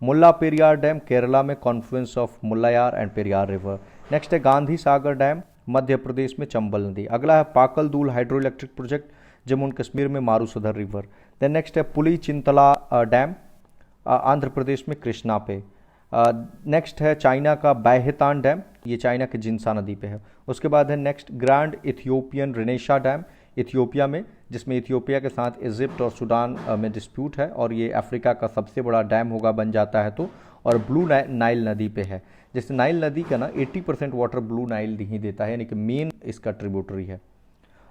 मुल्ला पेरियार डैम केरला में, confluence of Mullayar and Periyar river. Next है गांधी सागर डैम, मध्य प्रदेश में, चंबल नदी। अगला है Pakal Dul hydro electric project, Jammu and Kashmir में, मारूसदर रिवर। देन नेक्स्ट है पुली चिंतला डैम, आंध्र प्रदेश में, कृष्णा पे। नेक्स्ट है चाइना का बैहेतान डैम, ये चाइना के जिनसा नदी पे है। उसके बाद है next grand Ethiopian Renaissance dam, Ethiopia में, जिसमें इथियोपिया के साथ इजिप्ट और सूडान में डिस्प्यूट है, और ये अफ्रीका का सबसे बड़ा डैम होगा बन जाता है तो। और ब्लू नाइल नदी पे है, जैसे नाइल नदी का ना 80% वाटर ब्लू नाइल ही देता है, यानी कि मेन इसका ट्रिब्यूटरी है।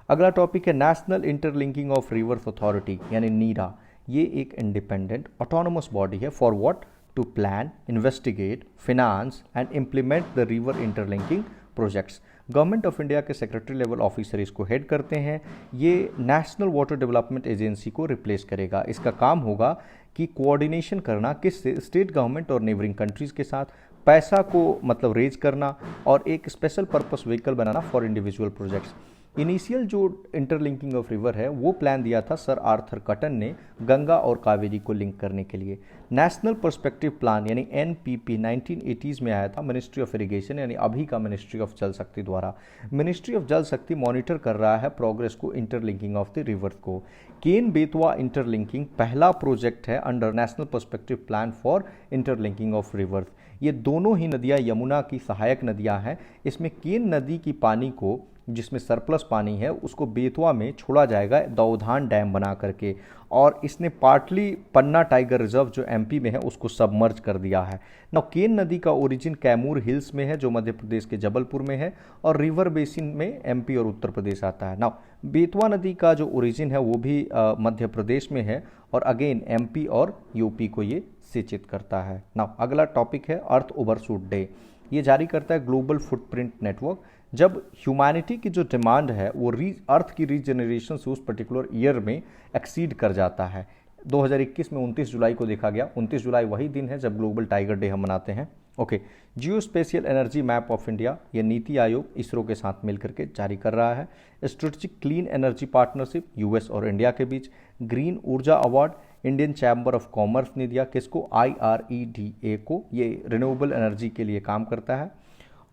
अगला टॉपिक है national interlinking of rivers authority यानी नीरा। ये एक इंडिपेंडेंट ऑटोनोमस बॉडी है for what, to plan, investigate, finance and implement the river interlinking projects. Government of India के सेक्रेटरी लेवल ऑफिसर इसको हेड करते हैं। ये नेशनल वाटर डेवलपमेंट एजेंसी को रिप्लेस करेगा। इसका काम होगा कि कोऑर्डिनेशन करना किस स्टेट गवर्नमेंट और नेबरिंग कंट्रीज़ के साथ, पैसा को मतलब रेज करना, और एक special purpose vehicle banana for individual projects. Initial जो इंटरलिंकिंग ऑफ रिवर है वो प्लान दिया था सर आर्थर कटन ने गंगा और कावेरी को लिंक करने के लिए। नेशनल पर्सपेक्टिव प्लान यानी NPP 1980s में आया था मिनिस्ट्री ऑफ इरिगेशन यानी अभी का मिनिस्ट्री ऑफ जल शक्ति द्वारा। मिनिस्ट्री ऑफ जल शक्ति मॉनिटर कर रहा है प्रोग्रेस को इंटरलिंकिंग ऑफ द रिवर्स को। केन बेतवा इंटरलिंकिंग पहला प्रोजेक्ट है under national perspective plan for interlinking of reverse. ये दोनों ही नदियाँ यमुना की सहायक नदियाँ हैं। इसमें केन नदी की पानी को, जिसमें सरप्लस पानी है, उसको बेतवा में छोड़ा जाएगा दौधान डैम बना करके, और इसने पार्टली पन्ना टाइगर रिजर्व जो MP में है उसको सबमर्ज कर दिया है। नौ केन नदी का ओरिजिन कैमूर हिल्स में है जो मध्य प्रदेश के जबलपुर में है, और रिवर बेसिन में MP और उत्तर प्रदेश आता है। नौ बेतवा नदी का जो ओरिजिन है वो भी मध्य प्रदेश में है, और अगेन MP और UP को ये सिंचित करता है। नौ अगला टॉपिक है अर्थ ओवरशूट डे। ये जारी करता है ग्लोबल फुटप्रिंट नेटवर्क। जब ह्यूमैनिटी की जो डिमांड है वो अर्थ की रीजनरेशन से उस पर्टिकुलर ईयर में एक्सीड कर जाता है। 2021 में 29 जुलाई को देखा गया। 29 जुलाई वही दिन है जब ग्लोबल टाइगर डे हम मनाते हैं। Okay, geospatial energy map of India, ये नीति आयोग इसरो के साथ मिलकर के जारी कर रहा है। Strategic clean energy partnership US और इंडिया के बीच। ग्रीन ऊर्जा award Indian chamber of commerce ने दिया, किसको, IREDA को, ये रिन्यूएबल एनर्जी के लिए काम करता है।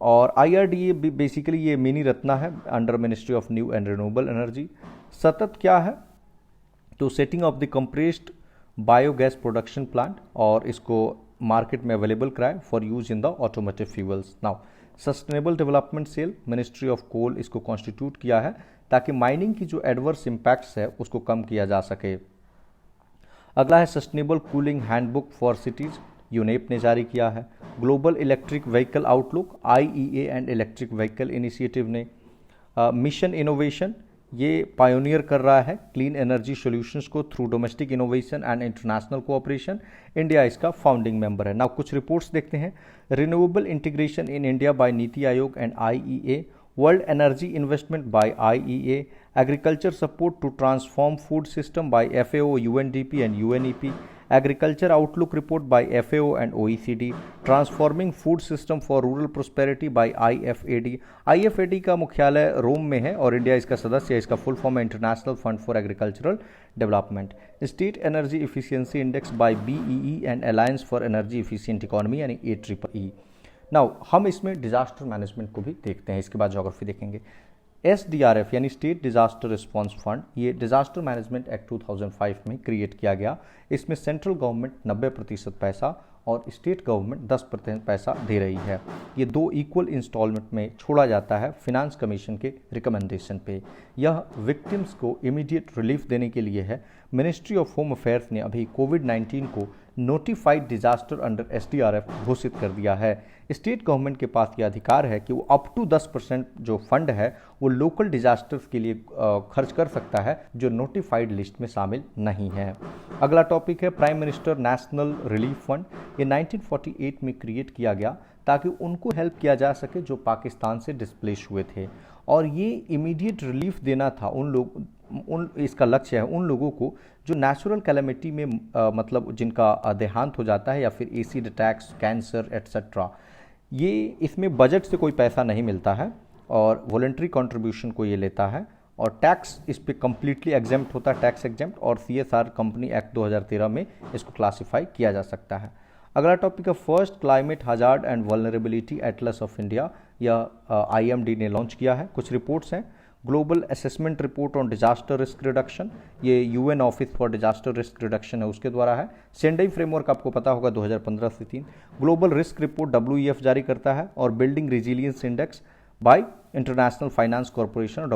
और IRDA बेसिकली ये मिनी रत्ना है under ministry of new and renewable energy. SATAT क्या है, तो setting of the compressed biogas production plant, और इसको मार्केट में अवेलेबल कराए for use in the automotive fuels. Now sustainable development cell ministry of coal इसको कॉन्स्टिट्यूट किया है ताकि माइनिंग की जो एडवर्स इम्पैक्ट्स है उसको कम किया जा सके। अगला है sustainable cooling handbook for cities, UNEP ने जारी किया है। Global electric vehicle outlook IEA and electric vehicle initiative ने। मिशन इनोवेशन, ये पायोनियर कर रहा है क्लीन एनर्जी सॉल्यूशंस को through domestic innovation and international cooperation. India इसका फाउंडिंग मेंबर है। नाउ कुछ रिपोर्ट्स देखते हैं। Renewable integration in India by NITI Aayog and IEA, world energy investment by IEA, agriculture support to transform food system by FAO, UNDP and UNEP, agriculture outlook report by FAO and OECD, transforming food system for rural prosperity by IFAD. IFAD का मुख्यालय रोम में है और India इसका सदस्य है। इसका full form है international fund for agricultural development. State energy efficiency index bye BEE and alliance for energy efficient economy यानी AEEE। नाउ हम इसमें डिजास्टर मैनेजमेंट को भी देखते हैं, इसके बाद ज्योग्राफी देखेंगे। SDRF यानी स्टेट डिजास्टर रिस्पांस फंड, ये डिजास्टर मैनेजमेंट एक्ट 2005 में क्रिएट किया गया। इसमें सेंट्रल गवर्नमेंट 90% पैसा और स्टेट गवर्नमेंट 10% पैसा दे रही है। ये 2 इक्वल इंस्टॉलमेंट में छोड़ा जाता है फिनांस कमीशन के रिकमेंडेशन पे। यह विक्टिम्स को इमीडिएट रिलीफ देने के लिए है। मिनिस्ट्री ऑफ होम अफेयर्स ने अभी कोविड-19 को नोटिफाइड डिजास्टर अंडर SDRF घोषित कर दिया है। स्टेट गवर्नमेंट के पास ये अधिकार है कि वो अप टू 10% जो फंड है वो लोकल डिजास्टर्स के लिए खर्च कर सकता है जो नोटिफाइड लिस्ट में शामिल नहीं है। अगला टॉपिक है prime minister national relief fund. ये 1948 में क्रिएट किया गया ताकि उनको हेल्प किया जा सके जो पाकिस्तान से डिस्प्लेस हुए थे, और ये इमीडिएट रिलीफ देना था इसका लक्ष्य है उन लोगों को जो नेचुरल कैलेमिटी में मतलब जिनका देहांत हो जाता है या फिर एसिड अटैक्स, कैंसर एट्सेट्रा। ये इसमें बजट से कोई पैसा नहीं मिलता है और वॉलंटरी कंट्रीब्यूशन को ये लेता है और टैक्स इस पे कम्प्लीटली एग्जेम्प्ट होता है, टैक्स एग्जेम्प्ट, और CSR कंपनी एक्ट 2013 में इसको क्लासिफाई किया जा सकता है। अगला टॉपिक है first climate hazard and vulnerability Atlas of India. यह IMD ने लॉन्च किया है। कुछ रिपोर्ट्स हैं। Global assessment report on disaster risk reduction, ये UN office for disaster risk reduction है उसके द्वारा है। सेंडई फ्रेमवर्क आपको पता होगा 2015 से 3। ग्लोबल रिस्क रिपोर्ट WEF जारी करता है और building resilience index bye international finance corporation और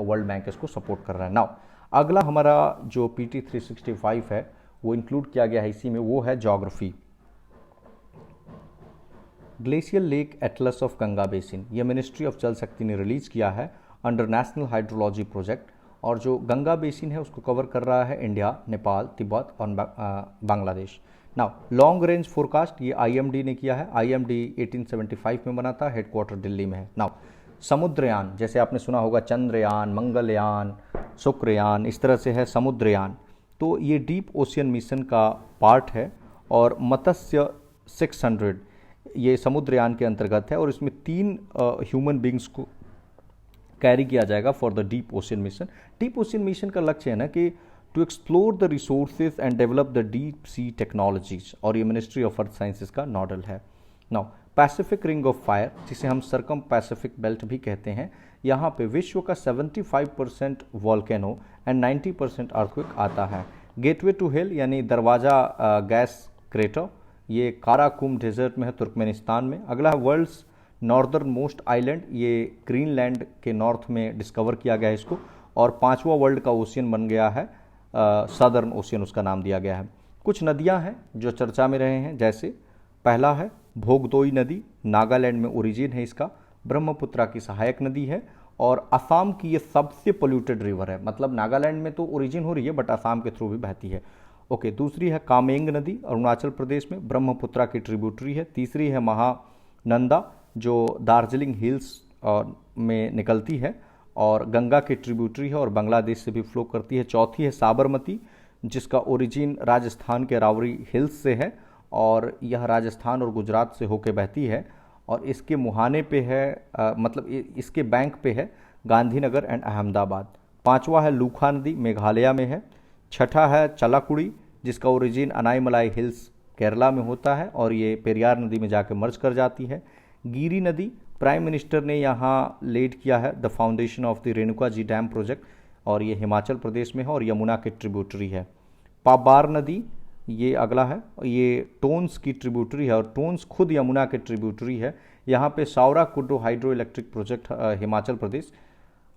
वर्ल्ड बैंक इसको सपोर्ट कर रहा है। नाउ अगला हमारा जो PT 365 है वो इंक्लूड किया गया है इसी में, वो है geography. Glacial lake Atlas of Ganga basin, यह मिनिस्ट्री ऑफ जल शक्ति ने रिलीज किया है अंडर नेशनल हाइड्रोलॉजी प्रोजेक्ट, और जो गंगा बेसिन है उसको कवर कर रहा है इंडिया, नेपाल, तिब्बत और Bangladesh. Now long range forecast ये IMD ने किया है। IMD 1875 में बना था, हेडक्वार्टर दिल्ली में है। नाउ समुद्रयान, जैसे आपने सुना होगा चंद्रयान, मंगलयान, शुक्रयान, इस तरह से है समुद्रयान, तो ये डीप ओशियन मिशन का पार्ट है और मत्स्य 600 ये समुद्रयान के अंतर्गत है और इसमें 3 ह्यूमन बींग्स को कैरी किया जाएगा for the deep ocean mission. Deep ocean mission का लक्ष्य है ना कि to explore the resources and develop the deep sea technologies, और ये मिनिस्ट्री ऑफ अर्थ साइंसेज का नोडल है। Now Pacific ring of fire, जिसे हम सर्कम पैसिफिक बेल्ट भी कहते हैं, यहाँ पे विश्व का 75% वॉल्केनो एंड 90% अर्थक्वेक आता है। गेटवे टू हेल यानी दरवाजा गैस क्रेटर, ये काराकुम डेजर्ट में है तुर्कमेनिस्तान में। अगला है वर्ल्ड्स नॉर्दर्न मोस्ट आइलैंड, ये ग्रीनलैंड के नॉर्थ में डिस्कवर किया गया है इसको, और 5वां वर्ल्ड का ओशियन बन गया है, सदर्न ओशियन उसका नाम दिया गया है। कुछ नदियां हैं जो चर्चा में रहे हैं, जैसे पहला है भोगदोई नदी, नागालैंड में ओरिजिन है इसका, ब्रह्मपुत्रा की सहायक नदी है और असम की ये सबसे पोल्यूटेड रिवर है, मतलब नागालैंड में तो ओरिजिन हो रही है बट असम के थ्रू भी बहती है। ओके, दूसरी है कामेंग नदी, अरुणाचल प्रदेश में, ब्रह्मपुत्रा की ट्रिब्यूटरी है। तीसरी है महानंदा जो दार्जिलिंग हिल्स में निकलती है और गंगा की ट्रिब्यूटरी है और बांग्लादेश से भी फ्लो करती है। चौथी है साबरमती, जिसका ओरिजिन राजस्थान के रावरी हिल्स से है और यह राजस्थान और गुजरात से होकर बहती है और इसके मुहाने पे है मतलब इसके बैंक पे है गांधीनगर एंड अहमदाबाद। 5वां है लूखा नदी, मेघालय में है। 6ठा है चलाकुड़ी, जिसका ओरिजिन अनाईमलाई हिल्स केरला में होता है और ये पेरियार नदी में जाकर मर्ज कर जाती है। गिरी नदी, प्राइम मिनिस्टर ने यहाँ लेड किया है the foundation of the Renuka ji dam project और ये हिमाचल प्रदेश में है और यमुना की ट्रिब्यूटरी है। पाबार नदी ये अगला है, ये टोन्स की ट्रिब्यूटरी है और टोन्स खुद यमुना के ट्रिब्यूटरी है। यहाँ पे Sawra Kuddu hydro electric project Himachal Pradesh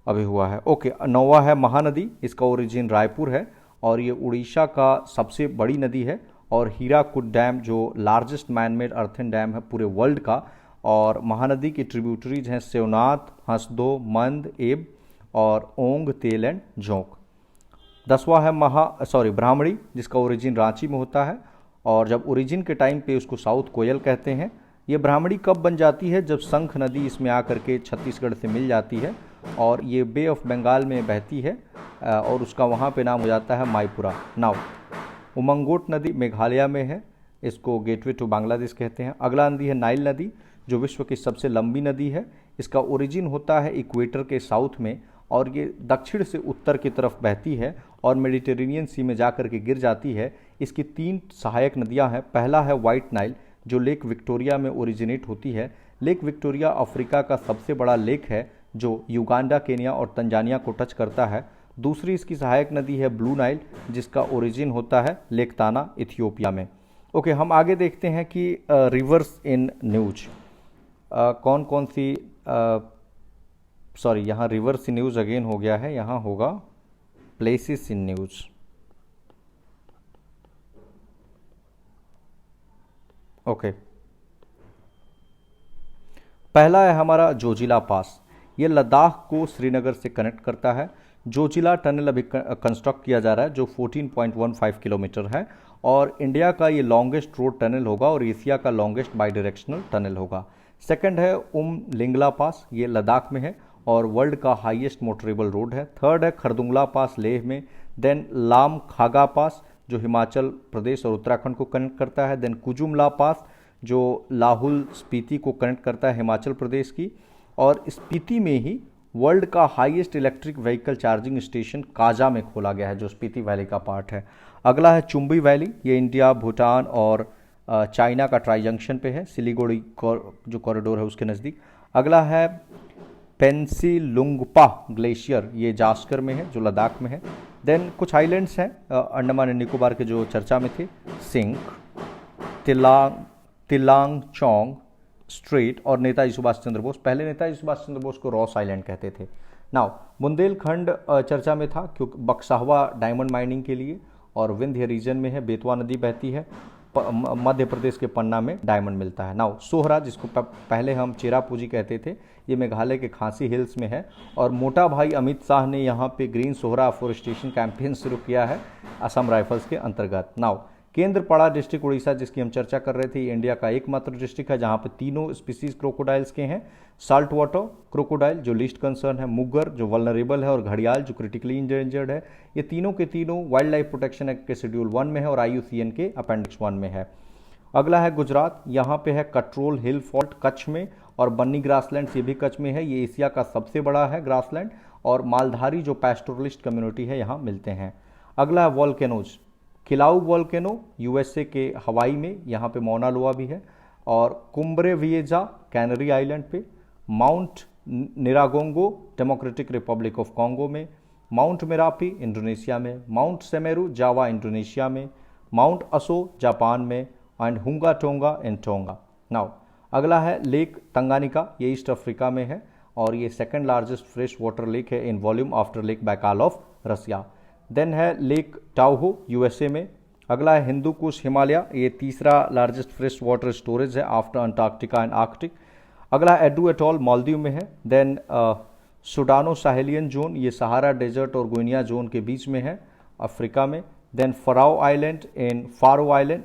अभी हुआ है। ओके, 9वां है महानदी, इसका ओरिजिन रायपुर है और ये उड़ीसा का सबसे बड़ी नदी है और हीराकुड डैम जो लार्जेस्ट मैनमेड अर्थन डैम है पूरे वर्ल्ड का, और महानदी की ट्रिब्यूटरीज हैं शिवनाथ, हंसदो, मंद, एब और ओंग, तेल एंड जोंक। 10वां है ब्राह्मणी, जिसका ओरिजिन रांची में होता है और जब ओरिजिन के टाइम पे उसको साउथ कोयल कहते हैं। ये ब्राह्मणी कब बन जाती है? जब शंख नदी इसमें आकर के छत्तीसगढ़ से मिल जाती है और ये बे ऑफ बंगाल में बहती है और उसका वहाँ पे नाम हो जाता है माईपुरा। नाउ उमंगोट नदी मेघालय में है, इसको गेटवे टू बांग्लादेश कहते हैं। अगला नदी है नाइल नदी, जो विश्व की सबसे लंबी नदी है। इसका ओरिजिन होता है इक्वेटर के साउथ में और ये दक्षिण से उत्तर की तरफ बहती है और मेडिटेरेनियन सी में जाकर के गिर जाती है। इसकी 3 सहायक नदियां हैं। पहला है वाइट नाइल, जो लेक विक्टोरिया में ओरिजिनेट होती है। लेक विक्टोरिया अफ्रीका का सबसे बड़ा लेक है जो युगांडा, केनिया और तंजानिया को टच करता है। दूसरी इसकी सहायक नदी है ब्लू नाइल, जिसका ओरिजिन होता है लेक ताना, इथियोपिया में। ओके, हम आगे देखते हैं कि रिवर्स इन न्यूज कौन कौन सी यहाँ रिवर्स इन न्यूज अगेन हो गया है, यहाँ होगा प्लेसेस इन न्यूज। ओके, पहला है हमारा जोजिला पास। ये लद्दाख को श्रीनगर से कनेक्ट करता है। जोजिला टनल अभी कंस्ट्रक्ट किया जा रहा है जो 14.15 किलोमीटर है और इंडिया का ये लॉन्गेस्ट रोड टनल होगा और एशिया का लॉन्गेस्ट बाई डायरेक्शनल टनल होगा। सेकंड है लिंगला पास, ये लद्दाख में है और वर्ल्ड का हाईएस्ट मोटरेबल रोड है। थर्ड है खरदुंगला पास, लेह में। देन लाम खागा पास, जो हिमाचल प्रदेश और उत्तराखंड को कनेक्ट करता है। देन कुजुमला पास, जो लाहौल स्पीति को कनेक्ट करता है हिमाचल प्रदेश की। और स्पीति में ही वर्ल्ड का highest electric vehicle charging station Kaza में खोला गया है, जो स्पीति वैली का पार्ट है। अगला है चुम्बी वैली, ये इंडिया, भूटान और चाइना का ट्राई जंक्शन पे है, सिलीगुड़ी जो कॉरिडोर है उसके नज़दीक। अगला है पेंसिलुंगपा ग्लेशियर, ये जास्कर में है जो लद्दाख में है। देन कुछ आइलैंड्स हैं अंडमान एंड निकोबार के जो चर्चा में थे, सिंक, तिलांगचोंग स्ट्रेट और नेताजी सुभाष चंद्र बोस। पहले नेताजी सुभाष चंद्र बोस को रॉस आइलैंड कहते थे। नाउ बुंदेलखंड चर्चा में था क्योंकि बक्साहवा डायमंड माइनिंग के लिए, और विंध्य रीजन में है, बेतवा नदी बहती है। मध्य प्रदेश के पन्ना में डायमंड मिलता है। नाउ सोहरा, जिसको पहले हम चेरापूंजी कहते थे, ये मेघालय के खासी हिल्स में है और मोटा भाई अमित शाह ने यहाँ पे ग्रीन सोहरा अफोरेस्टेशन कैंपेन शुरू किया है असम राइफल्स के अंतर्गत। नाउ केंद्रपाड़ा डिस्ट्रिक्ट उड़ीसा, जिसकी हम चर्चा कर रहे थे, इंडिया का एकमात्र डिस्ट्रिक्ट है जहाँ पे तीनों स्पीसीज क्रोकोडाइल्स के हैं। साल्ट वाटर क्रोकोडाइल जो लीस्ट कंसर्न है, मुगर जो वल्नरेबल है और घड़ियाल जो क्रिटिकली इंडेंजर्ड है। ये तीनों के तीनों वाइल्ड लाइफ प्रोटेक्शन एक्ट के शेड्यूल 1 में है और IUCN के अपेंडिक्स 1 में है। अगला है गुजरात, यहाँ पे है कट्रोल हिल फॉल्ट कच्छ में और बन्नी ग्रासलैंड, ये भी कच्छ में है। ये एशिया का सबसे बड़ा है ग्रासलैंड और मालधारी जो पैस्टोरलिस्ट कम्युनिटी है यहाँ मिलते हैं। अगला है वॉल्केनोज, किलाउ वॉल्केनो USA के हवाई में, यहाँ पे मौना लोआ भी है। और कुम्ब्रे विएजा कैनरी आइलैंड पे, Mount Nyiragongo Democratic Republic of Congo में, माउंट मेरापी इंडोनेशिया में, माउंट सेमेरू जावा इंडोनेशिया में, माउंट असो जापान में and Hunga Tonga in tonga. Now अगला है लेक तंगानिका, ये ईस्ट अफ्रीका में है और ये second largest fresh water lake है in volume after lake Baikal of Russia. Then है लेक टाओहो USA में। अगला है हिंदू कुश हिमालय, ये तीसरा लार्जेस्ट फ्रेश वाटर स्टोरेज है आफ्टर अंटार्कटिका एंड आर्कटिक। अगला एडू एटॉल मालदीव में है। देन सुडानो साहेलियन जोन, ये सहारा डेजर्ट और गुइनिया जोन के बीच में है अफ्रीका में। Then Faroe island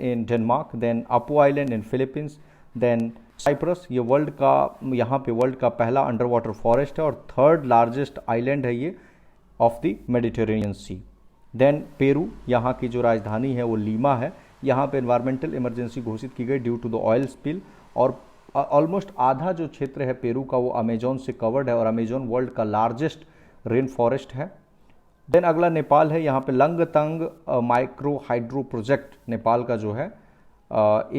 in Denmark. Then Apo island in Philippines. Then Cyprus, ये यहाँ पे वर्ल्ड का पहला अंडर वाटर फॉरेस्ट है और थर्ड लार्जेस्ट आइलैंड है ये of the Mediterranean sea. Then Peru, यहाँ की जो राजधानी है वो लीमा है। यहाँ पे एनवायरमेंटल इमरजेंसी घोषित की गई due to the oil spill और ऑलमोस्ट आधा जो क्षेत्र है पेरू का वो अमेजोन से कवर्ड है और अमेजोन वर्ल्ड का लार्जेस्ट रेन फॉरेस्ट है। देन अगला नेपाल है, यहाँ पे Langtang micro hydro project Nepal का जो है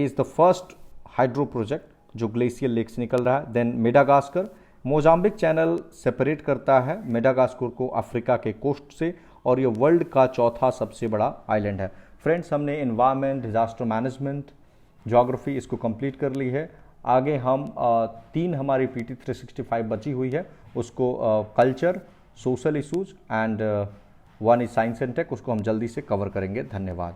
is the first hydro project जो ग्लेशियर लेक से निकल रहा है। Then Madagascar, Mozambique channel separate करता है मेडागास्कर को अफ्रीका के कोस्ट से और ये वर्ल्ड का चौथा सबसे बड़ा आइलैंड है। फ्रेंड्स, हमने एनवायरनमेंट, डिजास्टर मैनेजमेंट, ज्योग्राफी इसको कंप्लीट कर ली है। आगे हम 3 हमारी PT 365 बची हुई है, उसको culture, social issues and 1 is science and tech, उसको हम जल्दी से कवर करेंगे। धन्यवाद।